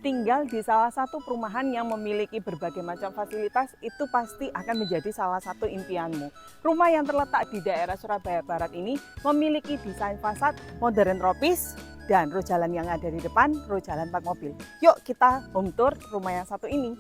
tinggal di salah satu perumahan yang memiliki berbagai macam fasilitas, itu pasti akan menjadi salah satu impianmu. Rumah yang terletak di daerah Surabaya Barat ini memiliki desain fasad modern tropis dan row jalan yang ada di depan, row jalan park mobil. Yuk kita home tour rumah yang satu ini.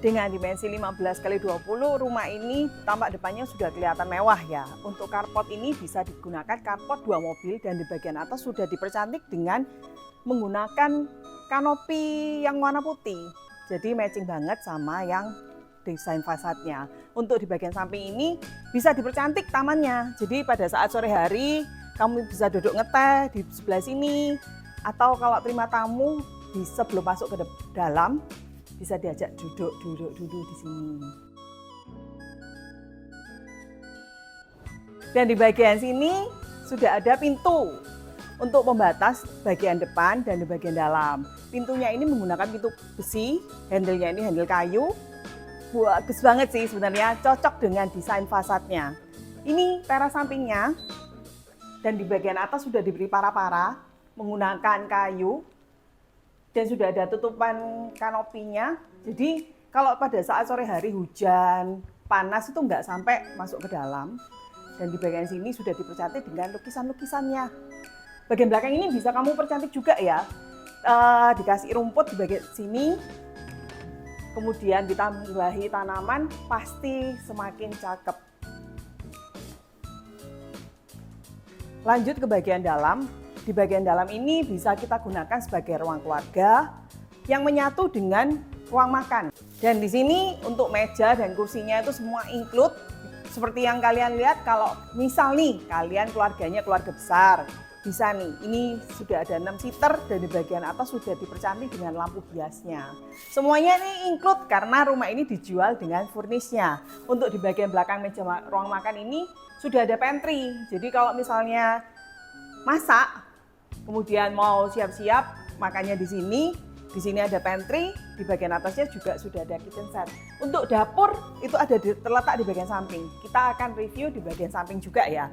Dengan dimensi 15x20, rumah ini tampak depannya sudah kelihatan mewah ya. Untuk carport ini bisa digunakan carport 2 mobil dan di bagian atas sudah dipercantik dengan menggunakan kanopi yang warna putih. Jadi matching banget sama yang desain fasadnya. Untuk di bagian samping ini bisa dipercantik tamannya. Jadi pada saat sore hari kamu bisa duduk ngeteh di sebelah sini, atau kalau terima tamu di sebelum masuk ke dalam bisa diajak duduk di sini. Dan di bagian sini sudah ada pintu untuk membatas bagian depan dan di bagian dalam. Pintunya ini menggunakan pintu besi, handle-nya ini handle kayu. Bagus banget sih sebenarnya, cocok dengan desain fasadnya. Ini teras sampingnya dan di bagian atas sudah diberi para-para menggunakan kayu. Dan sudah ada tutupan kanopinya, jadi kalau pada saat sore hari hujan, panas itu nggak sampai masuk ke dalam. Dan di bagian sini sudah dipercantik dengan lukisan-lukisannya. Bagian belakang ini bisa kamu percantik juga ya, dikasih rumput di bagian sini, kemudian ditambahi tanaman, pasti semakin cakep. Lanjut ke bagian dalam. Di bagian dalam ini bisa kita gunakan sebagai ruang keluarga yang menyatu dengan ruang makan. Dan di sini untuk meja dan kursinya itu semua include. Seperti yang kalian lihat, kalau misal nih kalian keluarganya keluarga besar, bisa nih, ini sudah ada 6 seater dan di bagian atas sudah dipercantik dengan lampu hiasnya. Semuanya ini include karena rumah ini dijual dengan furnisnya. Untuk di bagian belakang meja ruang makan ini sudah ada pantry. Jadi kalau misalnya masak, kemudian mau siap-siap makannya di sini ada pantry, di bagian atasnya juga sudah ada kitchen set. Untuk dapur itu ada terletak di bagian samping. Kita akan review di bagian samping juga ya.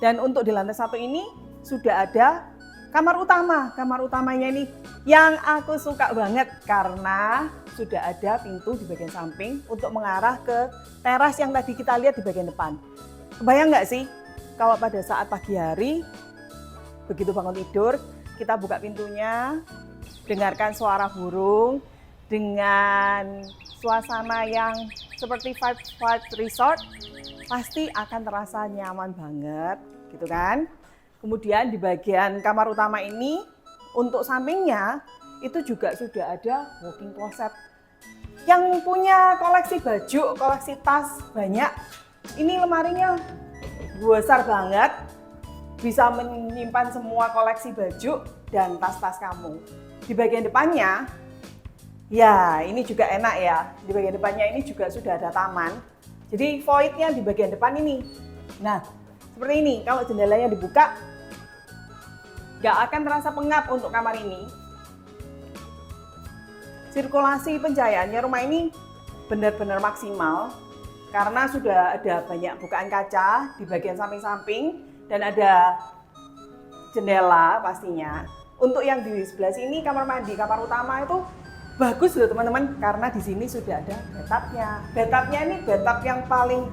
Dan untuk di lantai 1 ini sudah ada kamar utama. Kamar utamanya ini yang aku suka banget karena sudah ada pintu di bagian samping untuk mengarah ke teras yang tadi kita lihat di bagian depan. Kebayang nggak sih kalau pada saat pagi hari begitu bangun tidur, kita buka pintunya, dengarkan suara burung dengan suasana yang seperti vibe resort, pasti akan terasa nyaman banget, gitu kan? Kemudian di bagian kamar utama ini, untuk sampingnya itu juga sudah ada walk-in closet. Yang punya koleksi baju, koleksi tas banyak, ini lemarinya besar banget. Bisa menyimpan semua koleksi baju dan tas-tas kamu. Di bagian depannya, ya ini juga enak ya. Di bagian depannya ini juga sudah ada taman. Jadi void-nya di bagian depan ini. Nah, seperti ini. Kalau jendelanya dibuka, nggak akan terasa pengap untuk kamar ini. Sirkulasi pencahayaannya rumah ini benar-benar maksimal. Karena sudah ada banyak bukaan kaca di bagian samping-samping. Dan ada jendela pastinya. Untuk yang di sebelah sini kamar mandi, kamar utama itu bagus loh teman-teman, karena di sini sudah ada bathtubnya. Bathtubnya ini bathtub yang paling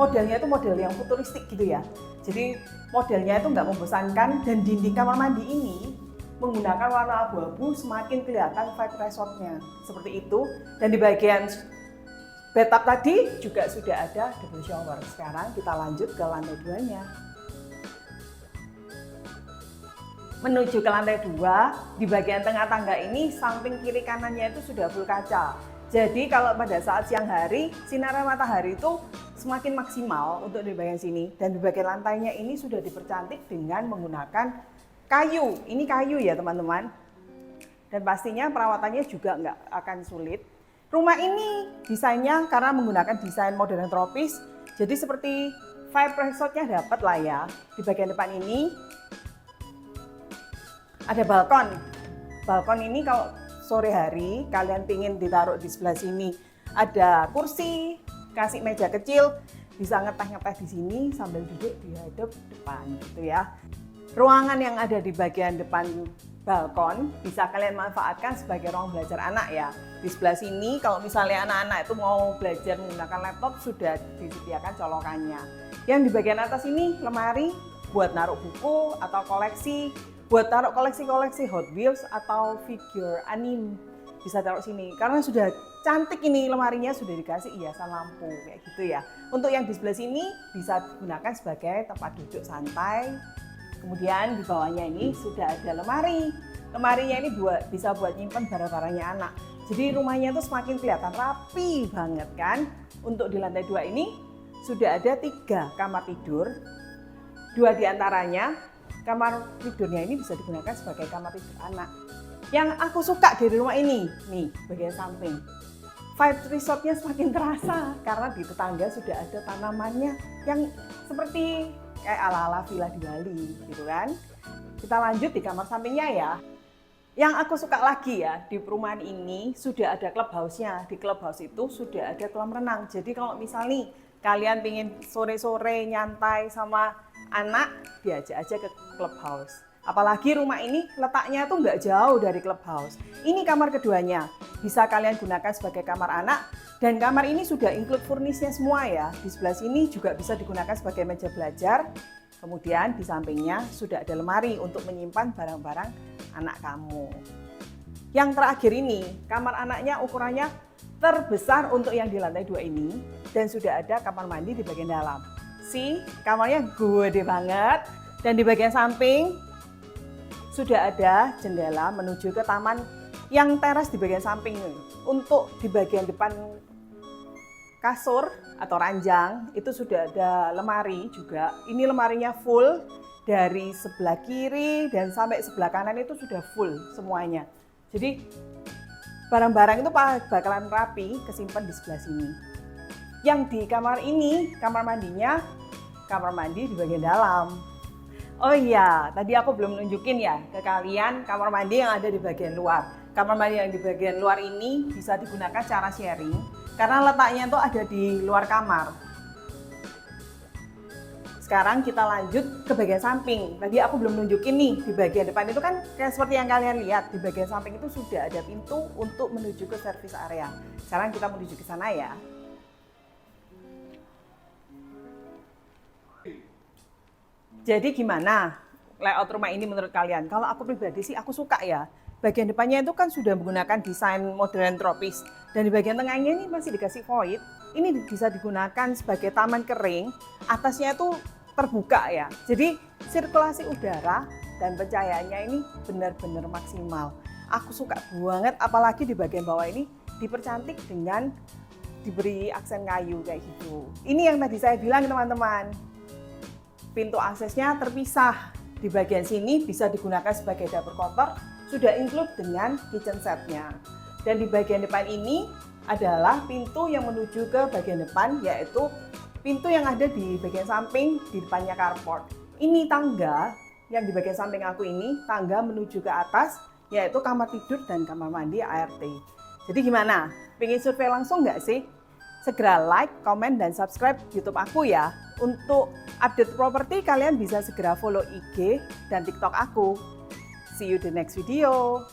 modelnya itu model yang futuristik gitu ya. Jadi modelnya itu nggak membosankan dan dinding kamar mandi ini menggunakan warna abu-abu semakin kelihatan vibe resortnya. Seperti itu. Dan di bagian bathtub tadi juga sudah ada double shower. Sekarang kita lanjut ke lantai 2-nya. Menuju ke lantai 2, di bagian tengah tangga ini samping kiri kanannya itu sudah full kaca. Jadi kalau pada saat siang hari, sinar matahari itu semakin maksimal untuk di bagian sini. Dan di bagian lantainya ini sudah dipercantik dengan menggunakan kayu. Ini kayu ya teman-teman. Dan pastinya perawatannya juga nggak akan sulit. Rumah ini desainnya karena menggunakan desain modern tropis. Jadi seperti vibe resortnya dapat lah ya. Di bagian depan ini ada balkon balkon ini kalau sore hari kalian pingin ditaruh di sebelah sini ada kursi, kasih meja kecil, bisa ngeteh-ngeteh di sini sambil duduk di hadap depan gitu ya. Ruangan yang ada di bagian depan balkon bisa kalian manfaatkan sebagai ruang belajar anak ya. Di sebelah sini kalau misalnya anak-anak itu mau belajar menggunakan laptop sudah disediakan colokannya. Yang di bagian atas ini lemari buat naruh buku atau koleksi, buat taruh koleksi-koleksi Hot Wheels atau figure anime. Bisa taruh sini karena sudah cantik ini lemarinya, sudah dikasih hiasan lampu kayak gitu ya. Untuk yang di sebelah sini bisa digunakan sebagai tempat duduk santai. Kemudian di bawahnya ini sudah ada lemari. Lemarinya ini bisa buat nyimpen barang-barangnya anak. Jadi rumahnya itu semakin kelihatan rapi banget kan. Untuk di lantai 2 ini sudah ada 3 kamar tidur. 2 diantaranya kamar tidurnya ini bisa digunakan sebagai kamar tidur anak. Yang aku suka dari rumah ini, nih bagian samping. Vibe resortnya semakin terasa karena di tetangga sudah ada tanamannya yang seperti kayak ala-ala villa di Bali gitu kan. Kita lanjut di kamar sampingnya ya. Yang aku suka lagi ya, di perumahan ini sudah ada clubhouse-nya. Di clubhouse itu sudah ada kolam renang. Jadi kalau misal nih kalian pengen sore-sore nyantai sama anak, diajak aja ke clubhouse. Apalagi rumah ini letaknya tuh nggak jauh dari clubhouse. Ini kamar keduanya, bisa kalian gunakan sebagai kamar anak. Dan kamar ini sudah include furnisnya semua ya. Di sebelah sini juga bisa digunakan sebagai meja belajar. Kemudian di sampingnya sudah ada lemari untuk menyimpan barang-barang anak kamu. Yang terakhir ini, kamar anaknya ukurannya terbesar untuk yang di lantai 2 ini. Dan sudah ada kamar mandi di bagian dalam. Kamarnya gede banget. Dan di bagian samping sudah ada jendela menuju ke taman yang teras di bagian samping. Untuk di bagian depan kasur atau ranjang itu sudah ada lemari juga. Ini lemarinya full dari sebelah kiri dan sampai sebelah kanan itu sudah full semuanya. Jadi barang-barang itu bakalan rapi kesimpan di sebelah sini. Yang di kamar ini, kamar mandinya, kamar mandi di bagian dalam. Oh iya, tadi aku belum nunjukin ya ke kalian kamar mandi yang ada di bagian luar. Kamar mandi yang di bagian luar ini bisa digunakan secara sharing karena letaknya itu ada di luar kamar. Sekarang kita lanjut ke bagian samping. Tadi aku belum nunjukin nih, di bagian depan itu kan kayak seperti yang kalian lihat, di bagian samping itu sudah ada pintu untuk menuju ke service area. Sekarang kita menuju ke sana ya. Jadi gimana layout rumah ini menurut kalian? Kalau aku pribadi sih aku suka ya. Bagian depannya itu kan sudah menggunakan desain modern tropis. Dan di bagian tengahnya ini masih dikasih void. Ini bisa digunakan sebagai taman kering. Atasnya itu terbuka ya. Jadi sirkulasi udara dan pencahayaannya ini benar-benar maksimal. Aku suka banget apalagi di bagian bawah ini dipercantik dengan diberi aksen kayu kayak gitu. Ini yang tadi saya bilang teman-teman. Pintu aksesnya terpisah. Di bagian sini bisa digunakan sebagai dapur kotor, sudah include dengan kitchen setnya. Dan di bagian depan ini adalah pintu yang menuju ke bagian depan, yaitu pintu yang ada di bagian samping di depannya carport. Ini tangga yang di bagian samping aku ini, tangga menuju ke atas, yaitu kamar tidur dan kamar mandi ART. Jadi gimana? Pengen survei langsung nggak sih? Segera like, komen, dan subscribe YouTube aku ya. Untuk update properti kalian bisa segera follow IG dan TikTok aku. See you di next video.